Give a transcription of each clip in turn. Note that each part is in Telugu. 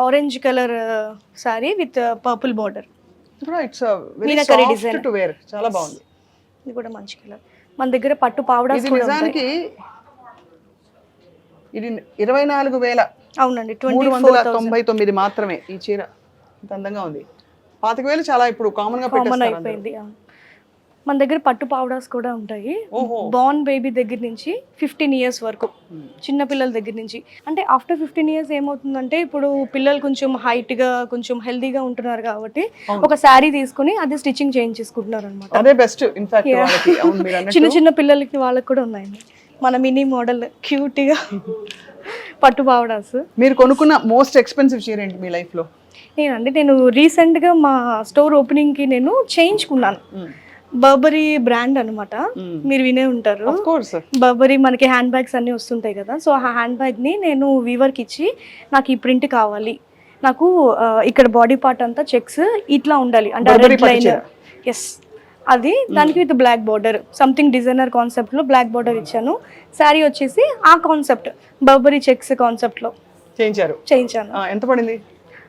Orange colour sari with purple border. It's very meenakari soft design. To wear, చాలా బాగుంది. ఇది కూడా మంచి కలర్. మన దగ్గర పట్టు పావడాస్ ఇది కూడా నిజానికి ఉంటాయి. ఇది 24,000 అవునండి, 24,000 399 మాత్రమే. ఈ చీర ఇంత అందంగా ఉంది. 25,000 చాలా ఇప్పుడు కామన్ గా కామన్ పెట్టేస్తారు అందరూ. అయిపోయింది. మన దగ్గర పట్టు పావడాస్ కూడా ఉంటాయి. ఓహో. బార్న్ బేబీ దగ్గర నుంచి 15 ఇయర్స్ వరకు, చిన్న పిల్లల దగ్గర నుంచి. అంటే ఆఫ్టర్ 15 ఇయర్స్ ఏమవుతుందంటే ఇప్పుడు పిల్లలు కొంచెం హైట్ గా కొంచెం హెల్దీగా ఉంటున్నారు కాబట్టి ఒక శారీ తీసుకుని అది స్టిచ్చింగ్ చేయించేసుకుంటున్నారు అనమాట. అదే బెస్ట్ ఇన్ఫాక్ట్ వాళ్ళకి. అవును, మీరు అన్నట్టు చిన్న చిన్న పిల్లలకి వాళ్ళకి కూడా ఉన్నాయండి మన మినీ మోడల్ క్యూట్గా పట్టు పావడాస్. మీరు కొనుక్కున్న మోస్ట్ ఎక్స్పెన్సివ్ చీర ఏంటి మీ లైఫ్ లో? నేను రీసెంట్గా మా స్టోర్ ఓపెనింగ్కి నేను చేయించుకున్నాను. బర్బరీ బ్రాండ్ అనమాట, మీరు వినే ఉంటారు. Of course. బర్బరీ మనకి హ్యాండ్ బ్యాగ్స్ అన్నీ వస్తుంటాయి కదా, సో ఆ హ్యాండ్ బ్యాగ్ని నేను వీవర్కి ఇచ్చి నాకు ఈ ప్రింట్ కావాలి, నాకు ఇక్కడ బాడీ పార్ట్ అంతా చెక్స్ ఇట్లా ఉండాలి అంటే Burberry రెడ్ లైన్. పట్టు ఎస్, అది దానికి with black border something designer కాన్సెప్ట్లో బ్లాక్ బార్డర్ ఇచ్చాను. శారీ వచ్చేసి ఆ కాన్సెప్ట్ బర్బరీ చెక్స్ కాన్సెప్ట్లో చేయించాను. ఎంత పడింది?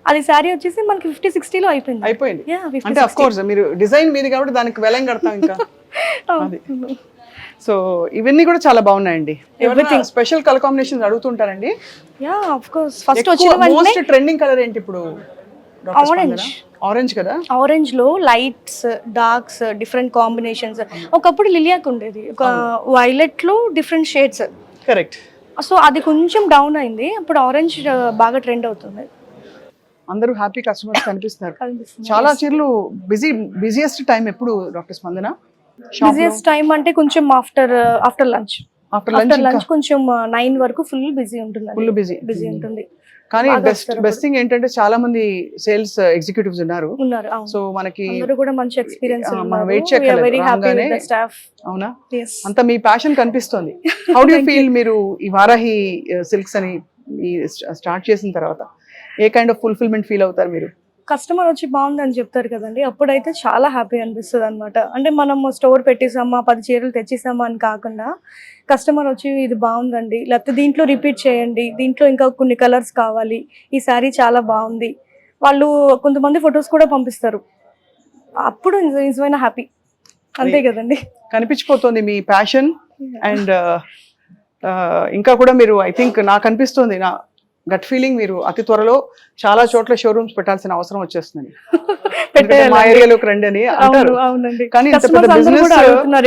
అది శారీ వచ్చేసి మనకి 50-60లో అయిపోయింది. Yeah, 50-60. అంటే ఆఫ్ కోర్స్ మీరు డిజైన్ మీది కాబట్టి దానికి వెలం కడతాం ఇంకా. సో ఇవన్నీ కూడా చాలా బాగున్నాయండి. స్పెషల్ కలర్ కాంబినేషన్స్ అడుగుతుంటారండి. Yeah of course. ఫస్ట్ వచ్చిన మోస్ట్ ట్రెండింగ్ కలర్ ఏంటి ఇప్పుడు? ఆరెంజ్. ఆరెంజ్ కదా. ఆరెంజ్ లో లైట్స్ డార్క్స్ డిఫరెంట్ కాంబినేషన్స్. ఒకప్పుడు లిలియాక్ ఉండేది, ఒక వైలెట్ లో డిఫరెంట్ షేడ్స్. కరెక్ట్. సో అది కొంచెం డౌన్ అయింది, ఇప్పుడు ఆరెంజ్ బాగా ట్రెండ్ అవుతుంది. అందరూ హ్యాపీ కస్టమర్స్ కనిపిస్తున్నారు. చాలా చీరలు బిజియెస్ట్ టైం ఎప్పుడు డాక్టర్ స్పందన? బిజియెస్ట్ టైం అంటే కొంచెం ఆఫ్టర్ లంచ్. ఆఫ్టర్ లంచ్ కొంచెం 9 వరకు ఫుల్ బిజీ ఉంటుంది. ఫుల్ బిజీ ఉంటుంది. కానీ బెస్ట్ థింగ్ ఏంటంటే చాలా మంది సేల్స్ ఎగ్జిక్యూటివ్స్ ఉన్నారు. సో మనకి అందరూ కూడా మంచి ఎక్స్పీరియన్స్ మనం వెయిట్ చేయగలం. స్టాఫ్. అవునా? అంత మీ ప్యాషన్ కనిపిస్తుంది. హౌ డు యు ఫీల్ మీరు ఈ వారాహి సిల్క్స్ అని స్టార్ట్ చేసిన తర్వాత ఏ కైండ్ ఆఫ్ ఫుల్ఫిల్మెంట్ ఫీల్ అవుతారు మీరు? కస్టమర్ వచ్చి బాగుందని చెప్తారు కదండి, అప్పుడైతే చాలా హ్యాపీ అనిపిస్తుంది అనమాట. అంటే మనం స్టోర్ పెట్టేసామా 10 చీరలు తెచ్చేసామా అని కాకుండా కస్టమర్ వచ్చి ఇది బాగుందండి, లేకపోతే దీంట్లో రిపీట్ చేయండి, దీంట్లో ఇంకా కొన్ని కలర్స్ కావాలి, ఈ శారీ చాలా బాగుంది, వాళ్ళు కొంతమంది ఫొటోస్ కూడా పంపిస్తారు. అప్పుడు నిజమైన హ్యాపీ. అంతే కదండి, కనిపించిపోతుంది మీ ప్యాషన్. అండ్ ఇంకా కూడా మీరు ఐ థింక్ నాకు అనిపిస్తుంది, నా గట్ ఫీలింగ్, మీరు అతి త్వరలో చాలా చోట్ల షోరూమ్స్ పెట్టాల్సిన అవసరం వచ్చేస్తుంది. మా ఏరియాలోకి రండి అని అంటారు. అవునండి, కానీ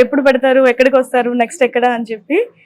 ఎప్పుడు పెడతారు, ఎక్కడికి వస్తారు, నెక్స్ట్ ఎక్కడ అని చెప్పి